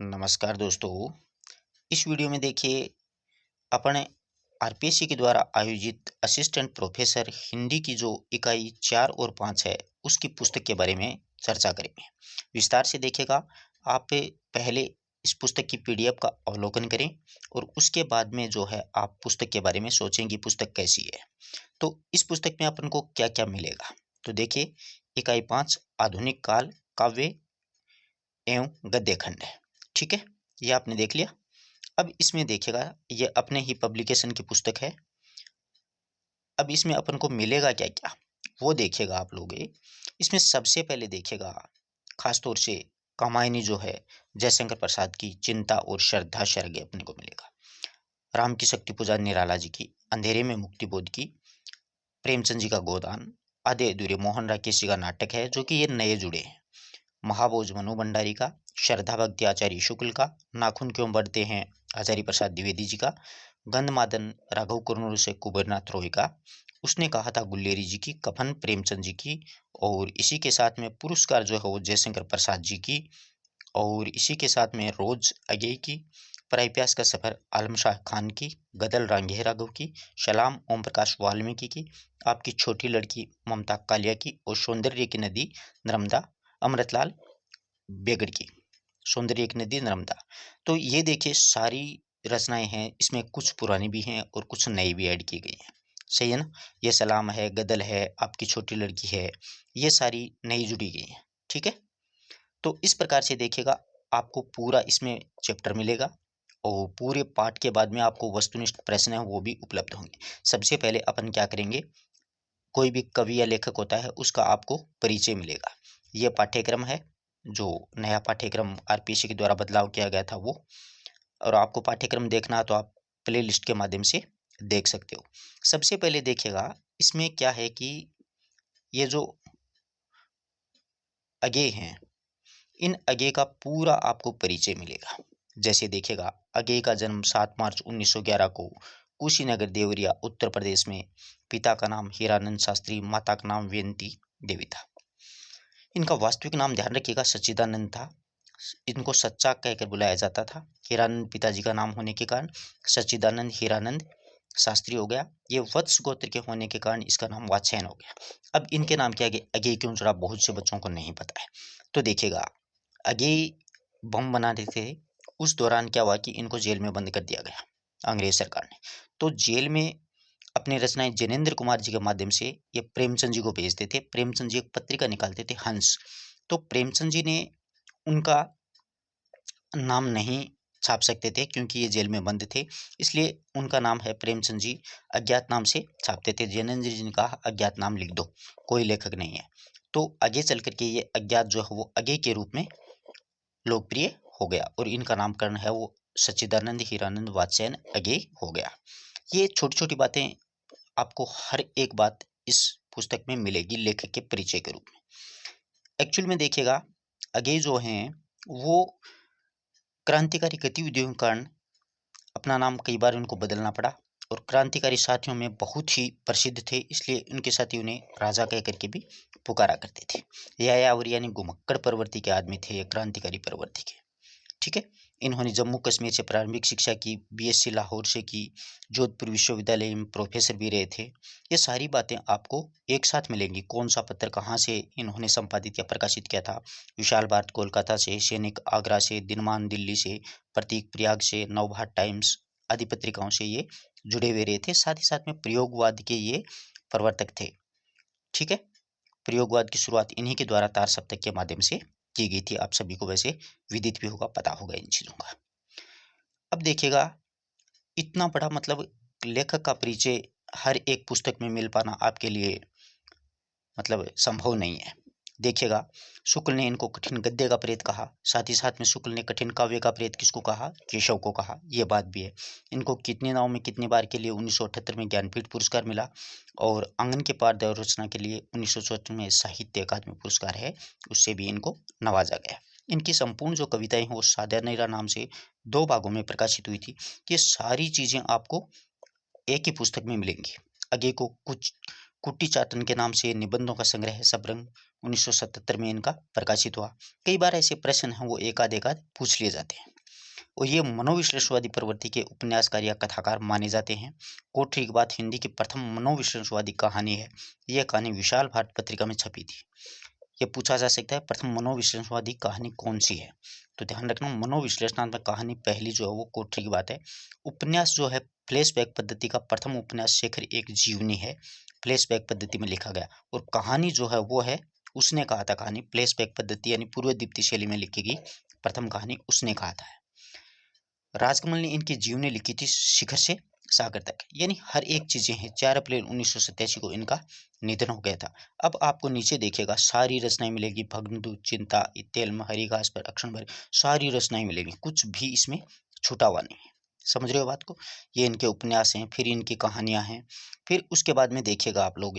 नमस्कार दोस्तों। इस वीडियो में देखिए अपन आरपीएससी के द्वारा आयोजित असिस्टेंट प्रोफेसर हिंदी की जो इकाई 4 और 5 है उसकी पुस्तक के बारे में चर्चा करेंगे। विस्तार से देखिएगा। आप पहले इस पुस्तक की पीडीएफ का अवलोकन करें और उसके बाद में जो है आप पुस्तक के बारे में सोचेंगे पुस्तक कैसी है। तो इस पुस्तक में अपन को क्या-क्या मिलेगा। तो देखिए इकाई 5 आधुनिक काल काव्य एवं गद्य खंड है। ठीक है, ये आपने देख लिया। अब इसमें देखिएगा ये अपने ही पब्लिकेशन की पुस्तक है। अब इसमें अपन को मिलेगा क्या-क्या वो देखिएगा आप लोग। इसमें सबसे पहले देखिएगा खास तौर से कामायनी जो है जयशंकर प्रसाद की चिंता और श्रद्धा सर्ग अपने को मिलेगा। राम की शक्ति पूजा निराला जी की, अंधेरे में मुक्ति बोध की, प्रेमचंद जी का गोदान, आधे अधूरे मोहन राकेश जी का नाटक है जो कि ये नए जुड़े हैं। महाभोज मनु भंडारी का, श्रद्धा भक्ति आचार्य शुक्ल का, नाखून क्यों बढ़ते हैं आचार्य प्रसाद द्विवेदी जी का, गंधमादन राघव कुरनूर से कुबेरनाथ रोय का, उसने कहा था गुल्लेरी जी की, कफन प्रेमचंद जी की, और इसी के साथ में पुरस्कार जो है वो जयशंकर प्रसाद जी की, और इसी के साथ में रोज अगेय की, पराई प्यास का सफर आलम शाह खान की, गदल रांगे राघव की, सलाम ओम प्रकाश वाल्मीकि की, आपकी छोटी लड़की ममता कालिया की, और सौंदर्य की नदी नर्मदा अमृतलाल बेगड़ की, सौंदर्य की नदी नर्मदा। तो ये देखिए सारी रचनाएं हैं, इसमें कुछ पुरानी भी हैं और कुछ नई भी ऐड की गई हैं। सही है ना। ये सलाम है, गदल है, आपकी छोटी लड़की है, ये सारी नई जुड़ी गई हैं। ठीक है। तो इस प्रकार से देखिएगा आपको पूरा इसमें चैप्टर मिलेगा और पूरे पाठ के बाद में आपको वस्तुनिष्ठ प्रश्न है वो भी उपलब्ध होंगे। सबसे पहले अपन क्या करेंगे, कोई भी कवि या लेखक होता है उसका आपको परिचय मिलेगा। ये पाठ्यक्रम है जो नया पाठ्यक्रम आरपीएससी के द्वारा बदलाव किया गया था वो, और आपको पाठ्यक्रम देखना है तो आप प्ले लिस्ट के माध्यम से देख सकते हो। सबसे पहले देखिएगा इसमें क्या है कि ये जो अगेय हैं इन अगेय का पूरा आपको परिचय मिलेगा। जैसे देखिएगा अगेय का जन्म 7 मार्च 1911 को कुशीनगर देवरिया उत्तर प्रदेश में, पिता का नाम हीरानंद शास्त्री, माता का नाम वेंती देवी था। इनका वास्तविक नाम ध्यान रखिएगा सच्चिदानंद था। इनको सच्चा कहकर बुलाया जाता था। हीरानंद पिताजी का नाम होने के कारण सच्चिदानंद हीरानंद शास्त्री हो गया। ये वत्स गोत्र के होने के कारण इसका नाम वात्स्यायन हो गया। अब इनके नाम के आगे अगेय क्यों जुड़ा बहुत से बच्चों को नहीं पता है। तो देखिएगा अगेय बम बना रहे थे, उस दौरान क्या हुआ कि इनको जेल में बंद कर दिया गया अंग्रेज सरकार ने। तो जेल में अपनी रचनाएं जैनेन्द्र कुमार जी के माध्यम से ये प्रेमचंद जी को भेजते थे। प्रेमचंद जी एक पत्रिका निकालते थे हंस। तो प्रेमचंद जी ने उनका नाम नहीं छाप सकते थे क्योंकि ये जेल में बंद थे, इसलिए उनका नाम है प्रेमचंद जी अज्ञात नाम से छापते थे। जैनेन्द्र जी ने कहा अज्ञात नाम लिख दो, कोई लेखक नहीं है। तो आगे चल करके ये अज्ञात जो है वो अगेय के रूप में लोकप्रिय हो गया और इनका नामकरण है वो सच्चिदानंद हीरानंद वात्स्यायन अगेय हो गया। ये छोटी-छोटी बातें आपको हर एक बात इस पुस्तक में मिलेगी लेखक के परिचय के रूप में। एक्चुअल में देखिएगा अगेय जो हैं वो क्रांतिकारी गतिविधियों के कारण अपना नाम कई बार उनको बदलना पड़ा, और क्रांतिकारी साथियों में बहुत ही प्रसिद्ध थे, इसलिए उनके साथी उन्हें राजा कह करके भी पुकारा करते थे। यायावरी यानी घुमक्कड़ प्रवृत्ति के आदमी थे, ये क्रांतिकारी प्रवृत्ति के। ठीक है। इन्होंने जम्मू कश्मीर से प्रारंभिक शिक्षा की, बीएससी लाहौर से की, जोधपुर विश्वविद्यालय में प्रोफेसर भी रहे थे। ये सारी बातें आपको एक साथ मिलेंगी। कौन सा पत्र कहाँ से इन्होंने संपादित या प्रकाशित किया था। विशाल भारत कोलकाता से, सैनिक आगरा से, दिनमान दिल्ली से, प्रतीक प्रयाग से, नवभारत टाइम्स आदि पत्रिकाओं से ये जुड़े हुए रहे थे। साथ ही साथ में प्रयोगवाद के ये प्रवर्तक थे। ठीक है। प्रयोगवाद की शुरुआत इन्हीं के द्वारा तार सप्तक के माध्यम से की गई थी। आप सभी को वैसे विदित भी होगा, पता होगा इन चीजों का। अब देखिएगा इतना बड़ा मतलब लेखक का परिचय हर एक पुस्तक में मिल पाना आपके लिए मतलब संभव नहीं है। देखिएगा शुक्ल ने इनको कठिन गद्य का प्रेत कहा, साथ ही साथ में शुक्ल ने कठिन काव्य का प्रेत किसको कहा, केशव को कहा। ये बात भी है। इनको कितने नाव में कितनी बार के लिए 1978 में ज्ञानपीठ पुरस्कार मिला, और आंगन के पार दैव रचना के लिए 1974 में साहित्य अकादमी पुरस्कार है, उससे भी इनको नवाजा गया। इनकी संपूर्ण जो कविताएं हैं वो सादा नेरा नाम से 2 भागों में प्रकाशित हुई थी। ये सारी चीजें आपको एक ही पुस्तक में मिलेंगी। आगे को कुछ कुट्टी चाटन के नाम से निबंधों का संग्रह है सबरंग, 1977 में इनका प्रकाशित हुआ। कई बार ऐसे प्रश्न हैं वो एकाध पूछ लिए जाते हैं। और ये मनोविश्लेषवादी प्रवृत्ति के उपन्यासकार या कथाकार माने जाते हैं। कोठरी की बात हिंदी की प्रथम मनोविश्लेषवादी कहानी है। यह कहानी विशाल भारत पत्रिका में छपी थी। ये पूछा जा सकता है प्रथम मनोविश्लेषणवादी कहानी कौन सी है, तो ध्यान रखना मनोविश्लेषणात्मक कहानी पहली जो है वो कोठरी की बात है। उपन्यास जो है फ्लैशबैक पद्धति का प्रथम उपन्यास शेखर एक जीवनी है, फ्लैशबैक पद्धति में लिखा गया। और कहानी जो है वो है उसने कहा था, कहानी फ्लैशबैक पद्धति यानी पूर्व दीप्ति शैली में लिखी गई प्रथम कहानी उसने कहा था। राजकमल ने इनकी जीवनी लिखी थी शिखर से सागर तक, यानी हर एक चीजें हैं। 4 अप्रैल 1987 को इनका निधन हो गया था। अब आपको नीचे देखेगा सारी रचनाएं मिलेगी, भग्नदूत, चिंता, इत्तेल्म, हरिघास पर, अक्षण भर, सारी रचनाएं मिलेगी, कुछ भी इसमें छूटा हुआ नहीं है। समझ रहे हो बात को? ये इनके उपन्यास हैं, फिर इनकी कहानियां हैं, फिर उसके बाद में देखिएगा आप लोग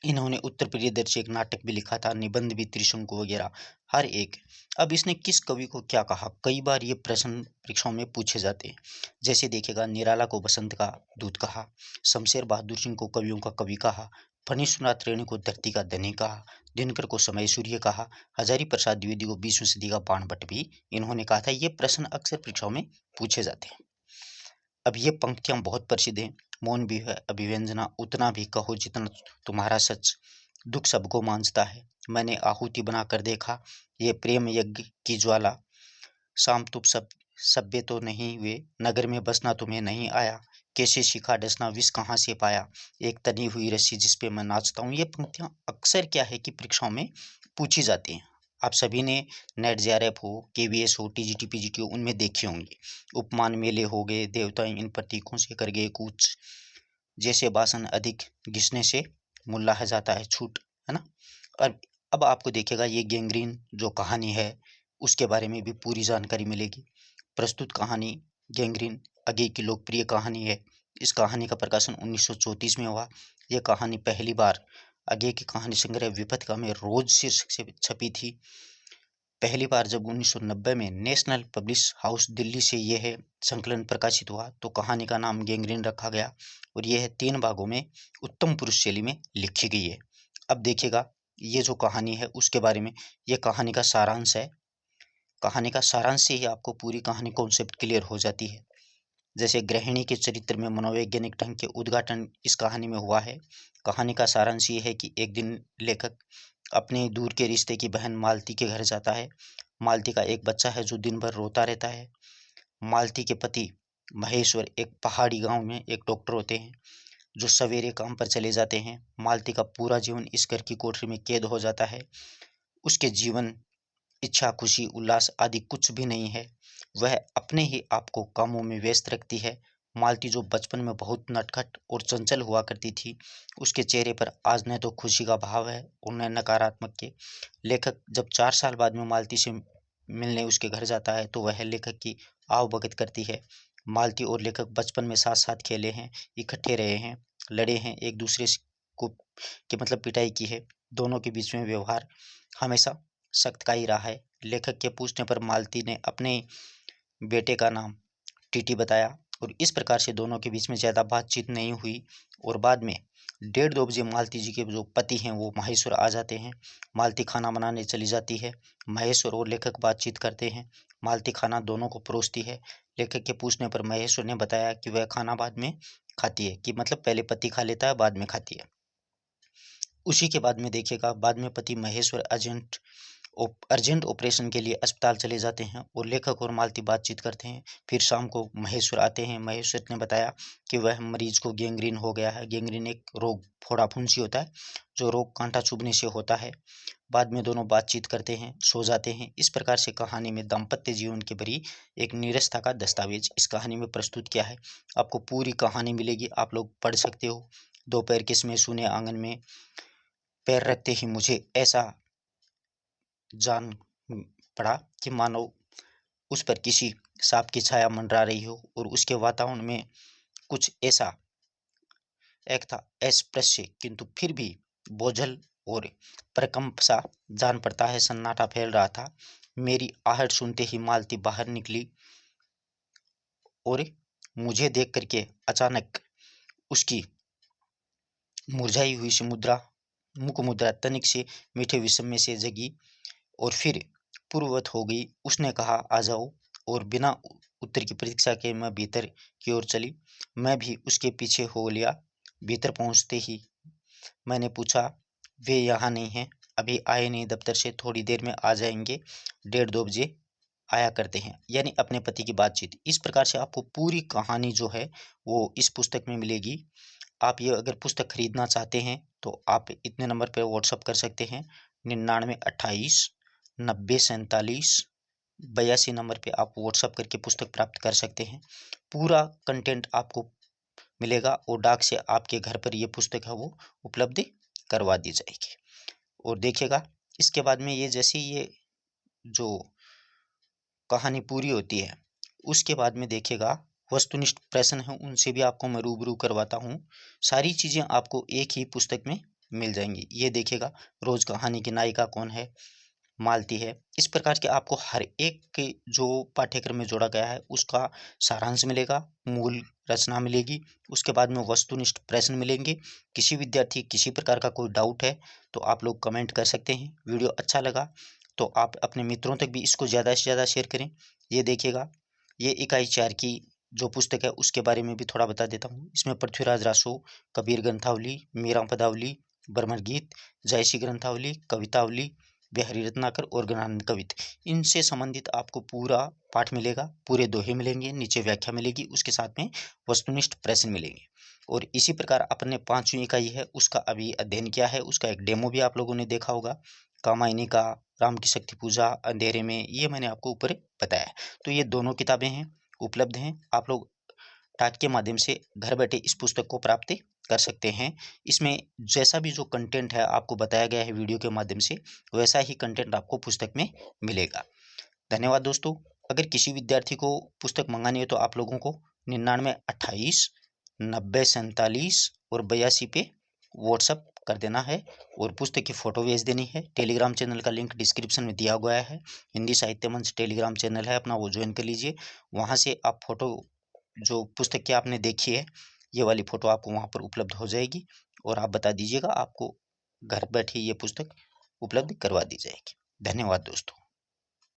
इन्होंने उत्तर प्रियदर्शी एक नाटक भी लिखा था, निबंध भी, त्रिशंकु वगैरह हर एक। अब इसने किस कवि को क्या कहा, कई बार ये प्रश्न परीक्षाओं में पूछे जाते हैं। जैसे देखिएगा निराला को बसंत का दूत कहा, शमशेर बहादुर सिंह को कवियों का कवि कहा, फणीश्वरनाथ रेणु को धरती का धनी कहा, दिनकर को समय सूर्य कहा, हजारी प्रसाद द्विवेदी को 20वीं सदी का बाणभट्ट भी इन्होंने कहा था। ये प्रश्न अक्सर परीक्षाओं में पूछे जाते हैं। अब ये पंक्तियां बहुत प्रसिद्ध हैं। मौन भी है अभिव्यंजना, उतना भी कहो जितना तुम्हारा सच, दुख सबको मांझता है, मैंने आहुति बना कर देखा, ये प्रेम यज्ञ की ज्वाला, शाम तुम सब सभ्य तो नहीं हुए, नगर में बसना तुम्हें नहीं आया, कैसे सीखा डसना विष कहाँ से पाया, एक तनी हुई रस्सी जिस पे मैं नाचता हूँ। ये पंक्तियां अक्सर क्या है कि परीक्षाओं में पूछी जाती हैं। आप सभी ने नेट जेआरएफ हो, केवीएस हो, टीजीटी पीजीटी हो, उनमें देखी होंगी। उपमान मेले हो गए, देवता इन प्रतीकों से कर गए कूच, जैसे बासन अधिक घिसने से मुल्ला है जाता है छूट, है ना। और अब आपको देखिएगा ये गैंग्रीन जो कहानी है उसके बारे में भी पूरी जानकारी मिलेगी। प्रस्तुत कहानी गैंग्रीन अगे की लोकप्रिय कहानी है। इस कहानी का प्रकाशन 1934 में हुआ। यह कहानी पहली बार अगे की कहानी संग्रह विपथिका में रोज शीर्षक से छपी थी। पहली बार जब 1990 में नेशनल पब्लिश हाउस दिल्ली से यह संकलन प्रकाशित हुआ तो कहानी का नाम गैंग्रीन रखा गया और यह 3 भागों में उत्तम पुरुष शैली में लिखी गई है। अब देखिएगा ये जो कहानी है उसके बारे में, यह कहानी का सारांश है। कहानी का सारांश से ही आपको पूरी कहानी कॉन्सेप्ट क्लियर हो जाती है। जैसे गृहिणी के चरित्र में मनोवैज्ञानिक ढंग के उद्घाटन इस कहानी में हुआ है। कहानी का सारांश ये है कि एक दिन लेखक अपने दूर के रिश्ते की बहन मालती के घर जाता है। मालती का एक बच्चा है जो दिन भर रोता रहता है। मालती के पति महेश्वर एक पहाड़ी गांव में एक डॉक्टर होते हैं जो सवेरे काम पर चले जाते हैं। मालती का पूरा जीवन इस घर की कोठरी में कैद हो जाता है। उसके जीवन इच्छा, खुशी, उल्लास आदि कुछ भी नहीं है। वह अपने ही आप को कामों में व्यस्त रखती है। मालती जो बचपन में बहुत नटखट और चंचल हुआ करती थी, उसके चेहरे पर आज न तो खुशी का भाव है और न नकारात्मक के। लेखक जब 4 साल बाद में मालती से मिलने उसके घर जाता है तो वह लेखक की आवभगत करती है। मालती और लेखक बचपन में साथ साथ खेले हैं, इकट्ठे रहे हैं, लड़े हैं, एक दूसरे को की मतलब पिटाई की है। दोनों के बीच में व्यवहार हमेशा सख्त का ही रहा है। लेखक के पूछने पर मालती ने अपने बेटे का नाम टीटी बताया और इस प्रकार से दोनों के बीच में ज़्यादा बातचीत नहीं हुई। और बाद में 1:30 बजे मालती जी के जो पति हैं वो महेश्वर आ जाते हैं। मालती खाना बनाने चली जाती है। महेश्वर और लेखक बातचीत करते हैं। मालती खाना दोनों को परोसती है। लेखक के पूछने पर महेश्वर ने बताया कि वह खाना बाद में खाती है, कि मतलब पहले पति खा लेता है बाद में खाती है। उसी के बाद में देखिएगा बाद में पति महेश्वर अर्जेंट ऑपरेशन के लिए अस्पताल चले जाते हैं और लेखक और मालती बातचीत करते हैं। फिर शाम को महेश्वर आते हैं। महेश्वर ने बताया कि वह मरीज को गैंग्रीन हो गया है। गैंग्रीन एक रोग, फोड़ा फुंसी होता है जो रोग कांटा चुभने से होता है। बाद में दोनों बातचीत करते हैं, सो जाते हैं। इस प्रकार से कहानी में दाम्पत्य जीवन के भरी एक नीरसता का दस्तावेज इस कहानी में प्रस्तुत किया है। आपको पूरी कहानी मिलेगी, आप लोग पढ़ सकते हो। दोपहर के समय सूने आंगन में पैर रखते ही मुझे ऐसा जान पड़ा कि मानो उस पर किसी सांप की छाया मंडरा रही हो और उसके वातावरण में कुछ ऐसा एक था अस्पृश्य किंतु फिर भी बोझल और प्रकंप सा जान पड़ता है। सन्नाटा फैल रहा था। मेरी आहट सुनते ही मालती बाहर निकली और मुझे देख करके अचानक उसकी मुरझाई हुई सी मुद्रा, मुख मुद्रा तनिक से मीठे विषम से जगी और फिर पूर्ववत हो गई। उसने कहा, आ जाओ, और बिना उत्तर की प्रतीक्षा के मैं भीतर की ओर चली। मैं भी उसके पीछे हो लिया। भीतर पहुंचते ही मैंने पूछा, वे यहाँ नहीं हैं? अभी आए नहीं दफ्तर से? थोड़ी देर में आ जाएंगे, 1:30-2 बजे आया करते हैं। यानी अपने पति की बातचीत। इस प्रकार से आपको पूरी कहानी जो है वो इस पुस्तक में मिलेगी। आप ये अगर पुस्तक खरीदना चाहते हैं तो आप इतने नंबर पर व्हाट्सअप कर सकते हैं, 9928 90 47 82 नंबर पे आप व्हाट्सअप करके पुस्तक प्राप्त कर सकते हैं। पूरा कंटेंट आपको मिलेगा और डाक से आपके घर पर ये पुस्तक है वो उपलब्ध करवा दी जाएगी। और देखिएगा, इसके बाद में ये जैसे ये जो कहानी पूरी होती है, उसके बाद में देखिएगा वस्तुनिष्ठ प्रश्न हैं, उनसे भी आपको मैं रूबरू करवाता हूँ। सारी चीज़ें आपको एक ही पुस्तक में मिल जाएंगी। ये देखिएगा, रोज कहानी की नायिका कौन है? मालती है। इस प्रकार के आपको हर एक के जो पाठ्यक्रम में जोड़ा गया है उसका सारांश मिलेगा, मूल रचना मिलेगी, उसके बाद में वस्तुनिष्ठ प्रश्न मिलेंगे। किसी विद्यार्थी किसी प्रकार का कोई डाउट है तो आप लोग कमेंट कर सकते हैं। वीडियो अच्छा लगा तो आप अपने मित्रों तक भी इसको ज़्यादा से ज़्यादा शेयर करें। ये देखिएगा, ये इकाई 4 की जो पुस्तक है उसके बारे में भी थोड़ा बता देता हूँ। इसमें पृथ्वीराज रासो, कबीर ग्रंथावली, मीरा पदावली, बर्मर गीत, जयसी ग्रंथावली, कवितावली, बिहारी रत्नाकर और ज्ञानानंद कवित, इनसे संबंधित आपको पूरा पाठ मिलेगा। पूरे दोहे मिलेंगे, नीचे व्याख्या मिलेगी, उसके साथ में वस्तुनिष्ठ प्रश्न मिलेंगे। और इसी प्रकार अपने 5वीं इकाई है उसका अभी अध्ययन किया है, उसका एक डेमो भी आप लोगों ने देखा होगा। कामायनी का, राम की शक्ति पूजा, अंधेरे में, ये मैंने आपको ऊपर बताया। तो ये दोनों किताबें हैं, उपलब्ध हैं। आप लोग टाट के माध्यम से घर बैठे इस पुस्तक को प्राप्त कर सकते हैं। इसमें जैसा भी जो कंटेंट है आपको बताया गया है वीडियो के माध्यम से, वैसा ही कंटेंट आपको पुस्तक में मिलेगा। धन्यवाद दोस्तों। अगर किसी विद्यार्थी को पुस्तक मंगानी है तो आप लोगों को 9928 90 47 और 82 पे व्हाट्सअप कर देना है और पुस्तक की फ़ोटो भेज देनी है। टेलीग्राम चैनल का लिंक डिस्क्रिप्शन में दिया गया है। हिंदी साहित्य मंच टेलीग्राम चैनल है अपना, वो ज्वाइन कर लीजिए। वहाँ से आप फ़ोटो जो पुस्तक की आपने देखी है, ये वाली फ़ोटो आपको वहाँ पर उपलब्ध हो जाएगी और आप बता दीजिएगा, आपको घर बैठे ये पुस्तक उपलब्ध करवा दी जाएगी। धन्यवाद दोस्तों।